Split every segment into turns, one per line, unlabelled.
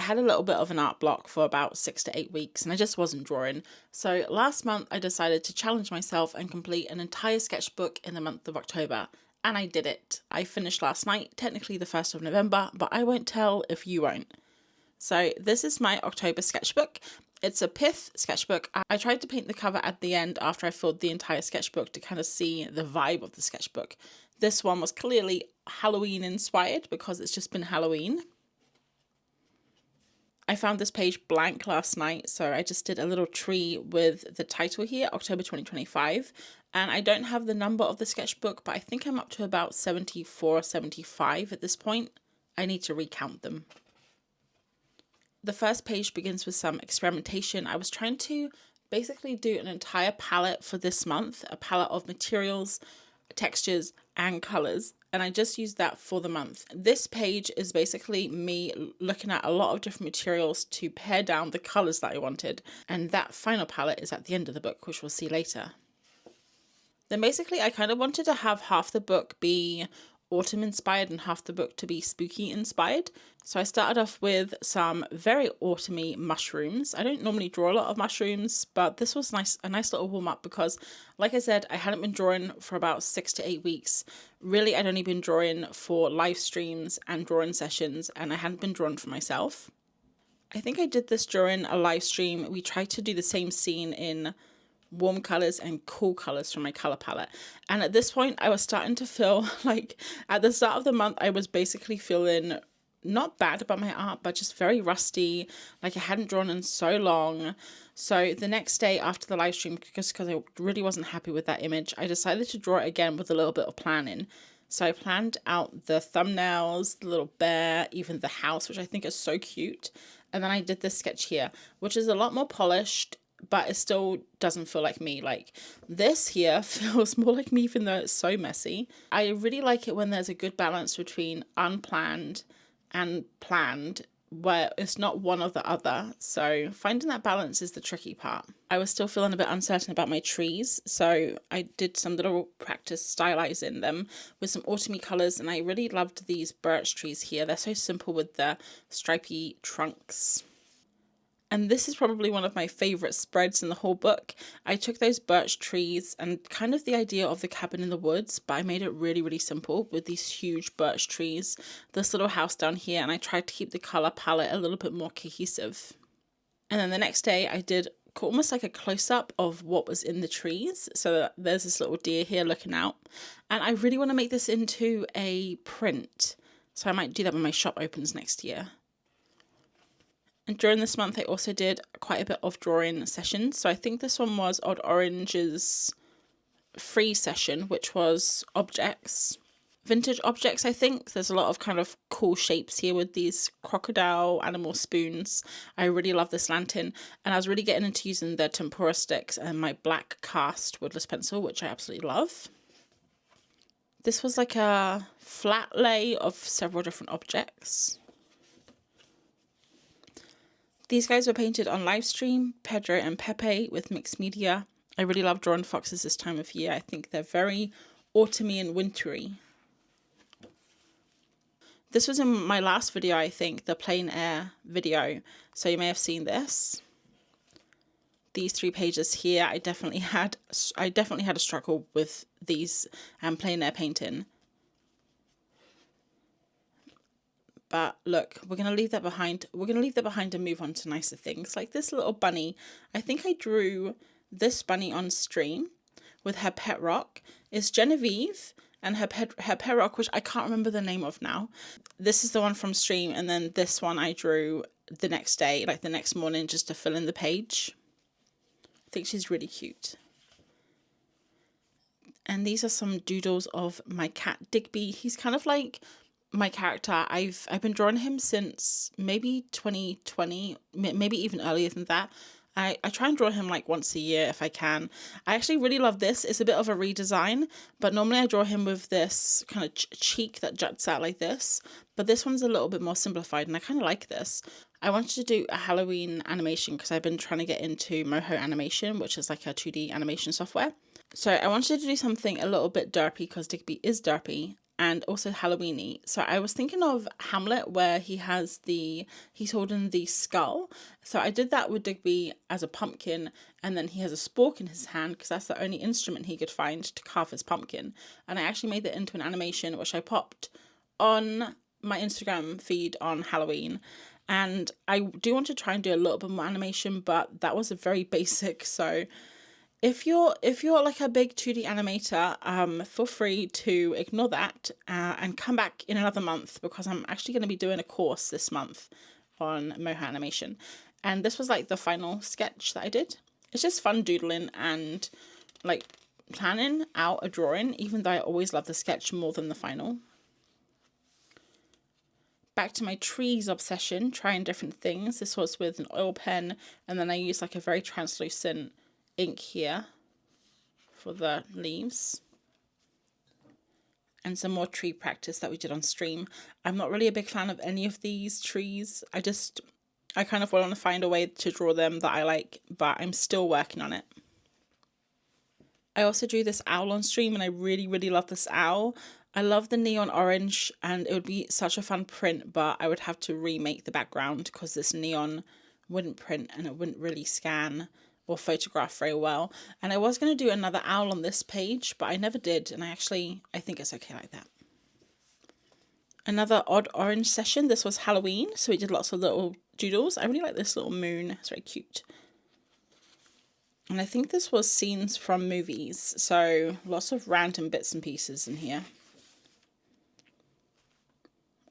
had a little bit of an art block for about 6 to 8 weeks and I just wasn't drawing. So last month I decided to challenge myself and complete an entire sketchbook in the month of October. And I did it. I finished last night, technically the 1st of November, but I won't tell if you won't. So this is my October sketchbook. It's a pith sketchbook. I tried to paint the cover at the end after I filled the entire sketchbook to kind of see the vibe of the sketchbook. This one was clearly Halloween inspired because it's just been Halloween. I found this page blank last night, so I just did a little tree with the title here, October 2025. And I don't have the number of the sketchbook, but I think I'm up to about 74 or 75 at this point. I need to recount them. The first page begins with some experimentation. I was trying to basically do an entire palette for this month, a palette of materials, textures, and colors. And I just used that for the month. This page is basically me looking at a lot of different materials to pare down the colors that I wanted. And that final palette is at the end of the book, which we'll see later. Then basically I kind of wanted to have half the book be autumn inspired and half the book to be spooky inspired. So I started off with some very autumny mushrooms. I don't normally draw a lot of mushrooms, but this was a nice little warm up because, like I said, I hadn't been drawing for about 6 to 8 weeks. Really, I'd only been drawing for live streams and drawing sessions, and I hadn't been drawing for myself. I think I did this during a live stream. We tried to do the same scene in warm colors and cool colors from my color palette, and at this point I was starting to feel like at the start of the month I was basically feeling not bad about my art, but just very rusty, like I hadn't drawn in so long. So the next day after the live stream, just because I really wasn't happy with that image, I decided to draw it again with a little bit of planning. So I planned out the thumbnails, the little bear, even the house, which I think is so cute, and then I did this sketch here, which is a lot more polished, but it still doesn't feel like me. Like this here feels more like me, even though it's so messy. I really like it when there's a good balance between unplanned and planned, where it's not one or the other. So finding that balance is the tricky part. I was still feeling a bit uncertain about my trees, so I did some little practice stylizing them with some autumny colors, and I really loved these birch trees here. They're so simple with the stripy trunks. And this is probably one of my favorite spreads in the whole book. I took those birch trees and kind of the idea of the cabin in the woods, but I made it really, really simple with these huge birch trees, this little house down here, and I tried to keep the color palette a little bit more cohesive. And then the next day I did almost like a close-up of what was in the trees. So there's this little deer here looking out. And I really want to make this into a print. So I might do that when my shop opens next year. And during this month, I also did quite a bit of drawing sessions. So I think this one was Odd Orange's free session, which was objects, vintage objects, I think. There's a lot of kind of cool shapes here with these crocodile animal spoons. I really love this lantern. And I was really getting into using the tempera sticks and my black cast woodless pencil, which I absolutely love. This was like a flat lay of several different objects. These guys were painted on live stream, Pedro and Pepe with mixed media. I really love drawing foxes this time of year. I think they're very autumny and wintry. This was in my last video, I think, the plein air video. So you may have seen this. These 3 pages here, I definitely had a struggle with these plein air painting. But look, we're going to leave that behind. We're going to leave that behind and move on to nicer things. Like this little bunny. I think I drew this bunny on stream with her pet rock. It's Genevieve and her pet rock, which I can't remember the name of now. This is the one from stream. And then this one I drew the next day, like the next morning, just to fill in the page. I think she's really cute. And these are some doodles of my cat Digby. He's kind of like my character. I've been drawing him since maybe 2020, maybe even earlier than that. I try and draw him like once a year if I can. I actually really love this. It's a bit of a redesign, but normally I draw him with this kind of cheek that juts out like this, but this one's a little bit more simplified and I kind of like this. I wanted to do a Halloween animation because I've been trying to get into Moho animation, which is like a 2D animation software. So I wanted to do something a little bit derpy because Digby is derpy. and also Halloweeny. So I was thinking of Hamlet, where he's holding the skull. So I did that with Digby as a pumpkin, and then he has a spork in his hand because that's the only instrument he could find to carve his pumpkin. And I actually made that into an animation, which I popped on my Instagram feed on Halloween. And I do want to try and do a little bit more animation, but that was a very basic. So if you're like a big 2D animator, feel free to ignore that and come back in another month, because I'm actually going to be doing a course this month on moha animation. And this was like the final sketch that I did. It's just fun doodling and like planning out a drawing, even though I always love the sketch more than the final. Back to my trees obsession, trying different things. This was with an oil pen, and then I used like a very translucent ink here for the leaves. And some more tree practice that we did on stream. I'm not really a big fan of any of these trees. I kind of want to find a way to draw them that I like, but I'm still working on it. I also drew this owl on stream, and I really, really love this owl. I love the neon orange, and it would be such a fun print, but I would have to remake the background because this neon wouldn't print and it wouldn't really scan or photograph very well. And I was going to do another owl on this page, but I never did, and I think it's okay like that. Another odd orange session. This was Halloween, so we did lots of little doodles. I really like this little moon. It's very cute. And I think this was scenes from movies, so lots of random bits and pieces in here.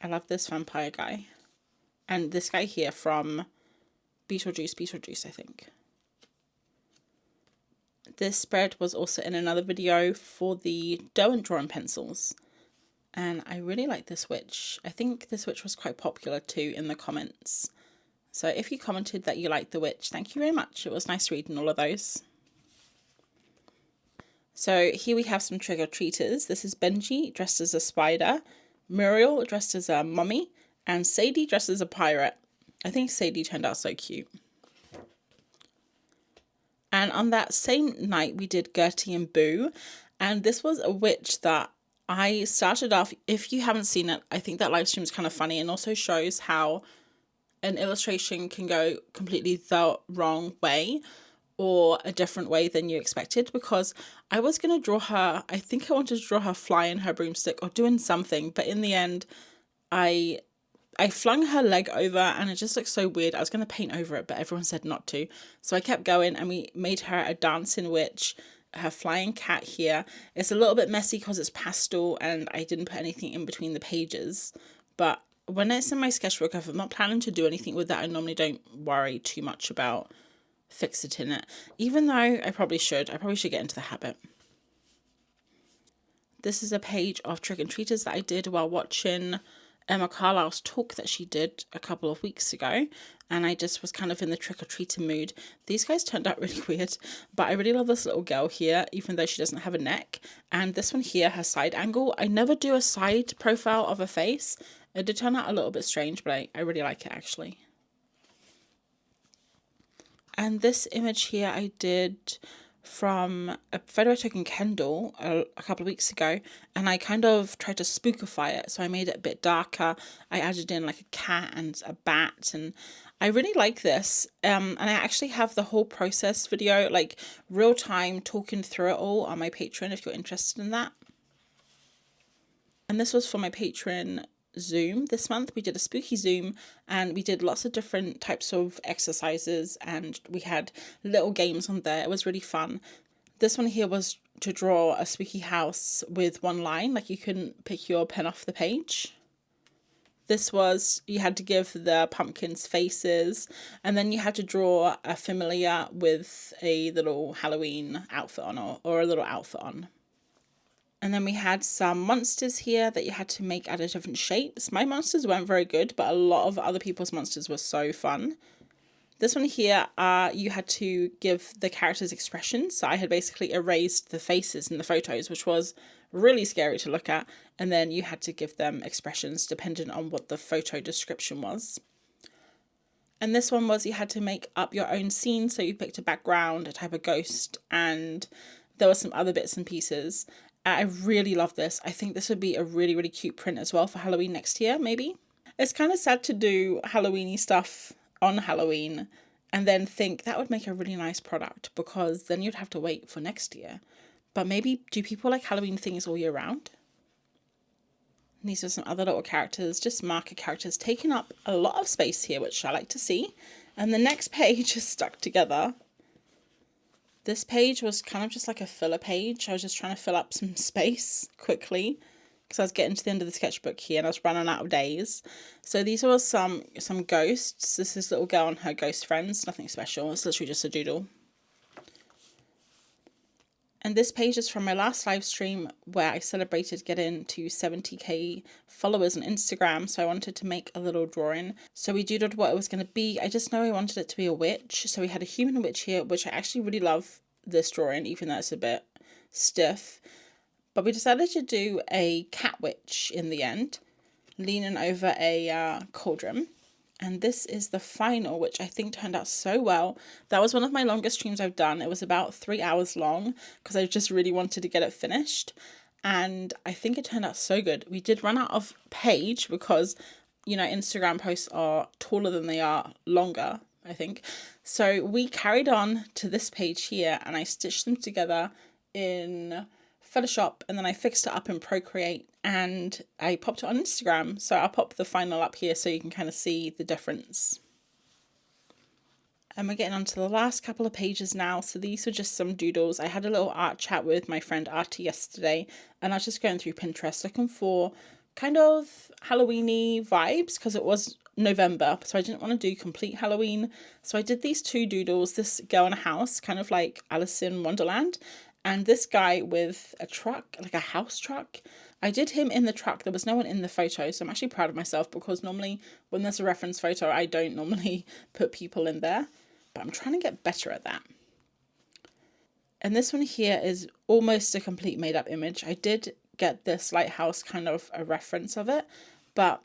I love this vampire guy. And this guy here from Beetlejuice, I think. This spread was also in another video for the dough and drawing pencils. And I really like this witch. I think this witch was quite popular too in the comments. So if you commented that you liked the witch, thank you very much. It was nice reading all of those. So here we have some trick-or-treaters. This is Benji dressed as a spider, Muriel dressed as a mummy, and Sadie dressed as a pirate. I think Sadie turned out so cute. And on that same night, we did Gertie and Boo. And this was a witch that I started off. If you haven't seen it, I think that live stream is kind of funny and also shows how an illustration can go completely the wrong way or a different way than you expected, because I was going to draw her, I think I wanted to draw her flying her broomstick or doing something, but in the end I flung her leg over and it just looked so weird. I was going to paint over it, but everyone said not to, so I kept going and we made her a dancing witch, her flying cat here. It's a little bit messy because it's pastel and I didn't put anything in between the pages, but when it's in my sketchbook, if I'm not planning to do anything with that, I normally don't worry too much about fixating it, even though I probably should get into the habit. This is a page of trick-and-treaters that I did while watching Emma Carlisle's talk that she did a couple of weeks ago, and I just was kind of in the trick-or-treater mood. These guys turned out really weird, but I really love this little girl here, even though she doesn't have a neck. And this one here, her side angle, I never do a side profile of a face. It did turn out a little bit strange, but I really like it actually. And this image here I did from a photo I took in Kendall a couple of weeks ago, and I kind of tried to spookify it, so I made it a bit darker. I added in like a cat and a bat, and I really like this. And I actually have the whole process video, like real time talking through it all, on my Patreon if you're interested in that. And this was for my Patreon Zoom this month. We did a spooky Zoom and we did lots of different types of exercises and we had little games on there. It was really fun. This one here was to draw a spooky house with one line, like you couldn't pick your pen off the page. This was, you had to give the pumpkins faces, and then you had to draw a familiar with a little Halloween outfit on, or a little outfit on. And then we had some monsters here that you had to make out of different shapes. My monsters weren't very good, but a lot of other people's monsters were so fun. This one here, you had to give the characters expressions. So I had basically erased the faces in the photos, which was really scary to look at. And then you had to give them expressions depending on what the photo description was. And this one was you had to make up your own scene. So you picked a background, a type of ghost, and there were some other bits and pieces. I really love this. I think this would be a really, really cute print as well for Halloween next year, maybe. It's kind of sad to do Halloweeny stuff on Halloween and then think that would make a really nice product, because then you'd have to wait for next year. But maybe, do people like Halloween things all year round? And these are some other little characters, just marker characters, taking up a lot of space here, which I like to see. And the next page is stuck together. This page was kind of just like a filler page. I was just trying to fill up some space quickly because I was getting to the end of the sketchbook here and I was running out of days. So these were some ghosts. This is little girl and her ghost friends. Nothing special. It's literally just a doodle. And this page is from my last live stream where I celebrated getting to 70k followers on Instagram. So I wanted to make a little drawing. So we doodled what it was going to be. I just know I wanted it to be a witch. So we had a human witch here, which I actually really love this drawing, even though it's a bit stiff. But we decided to do a cat witch in the end, leaning over a cauldron. And this is the final, which I think turned out so well. That was one of my longest streams I've done. It was about 3 hours long because I just really wanted to get it finished. And I think it turned out so good. We did run out of page because, you know, Instagram posts are taller than they are longer, I think. So we carried on to this page here and I stitched them together in Photoshop, and then I fixed it up in Procreate and I popped it on Instagram. So I'll pop the final up here so you can kind of see the difference. And we're getting on to the last couple of pages now. So these were just some doodles. I had a little art chat with my friend Artie yesterday, and I was just going through Pinterest looking for kind of Halloween-y vibes because it was November, so I didn't want to do complete Halloween. So I did these two doodles, this girl in a house, kind of like Alice in Wonderland, and this guy with a truck, like a house truck. I did him in the truck. There was no one in the photo, so I'm actually proud of myself because normally when there's a reference photo, I don't normally put people in there, but I'm trying to get better at that. And this one here is almost a complete made up image. I did get this lighthouse kind of a reference of it, but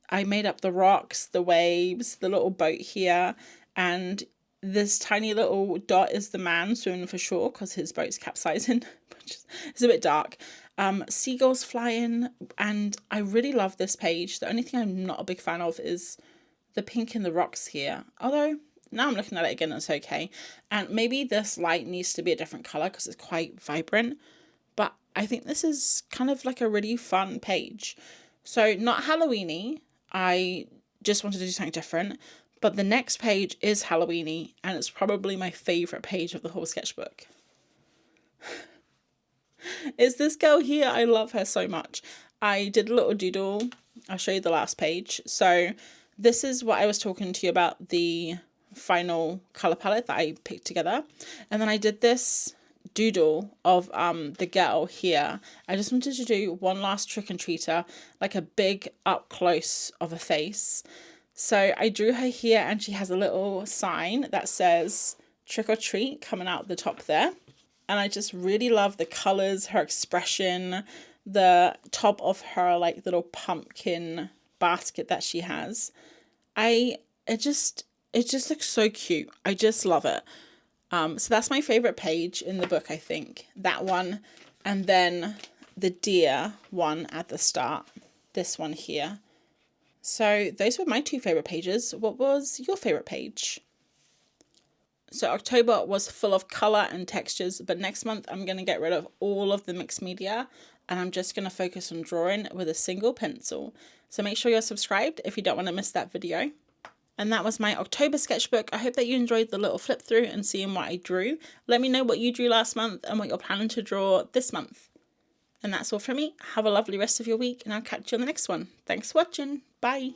I made up the rocks, the waves, the little boat here, and this tiny little dot is the man swimming for shore because his boat's capsizing, which is a bit dark. Seagulls flying, and I really love this page. The only thing I'm not a big fan of is the pink in the rocks here, although now I'm looking at it again, it's okay. And maybe this light needs to be a different color because it's quite vibrant, but I think this is kind of like a really fun page. So not Halloween-y, I just wanted to do something different, but the next page is Halloween-y and it's probably my favorite page of the whole sketchbook. It's this girl here. I love her so much. I did a little doodle. I'll show you the last page. So this is what I was talking to you about, the final color palette that I picked together. And then I did this doodle of the girl here. I just wanted to do one last trick and treater, like a big up close of a face. So I drew her here and she has a little sign that says trick or treat coming out the top there. And I just really love the colors, her expression, the top of her like little pumpkin basket that she has. It just looks so cute. I just love it. So that's my favorite page in the book, I think. That one, and then the deer one at the start. This one here. So those were my two favorite pages. What was your favorite page? So October was full of color and textures, but next month I'm going to get rid of all of the mixed media and I'm just going to focus on drawing with a single pencil. So make sure you're subscribed if you don't want to miss that video. And that was my October sketchbook. I hope that you enjoyed the little flip through and seeing what I drew. Let me know what you drew last month and what you're planning to draw this month. And that's all from me. Have a lovely rest of your week and I'll catch you on the next one. Thanks for watching. Bye.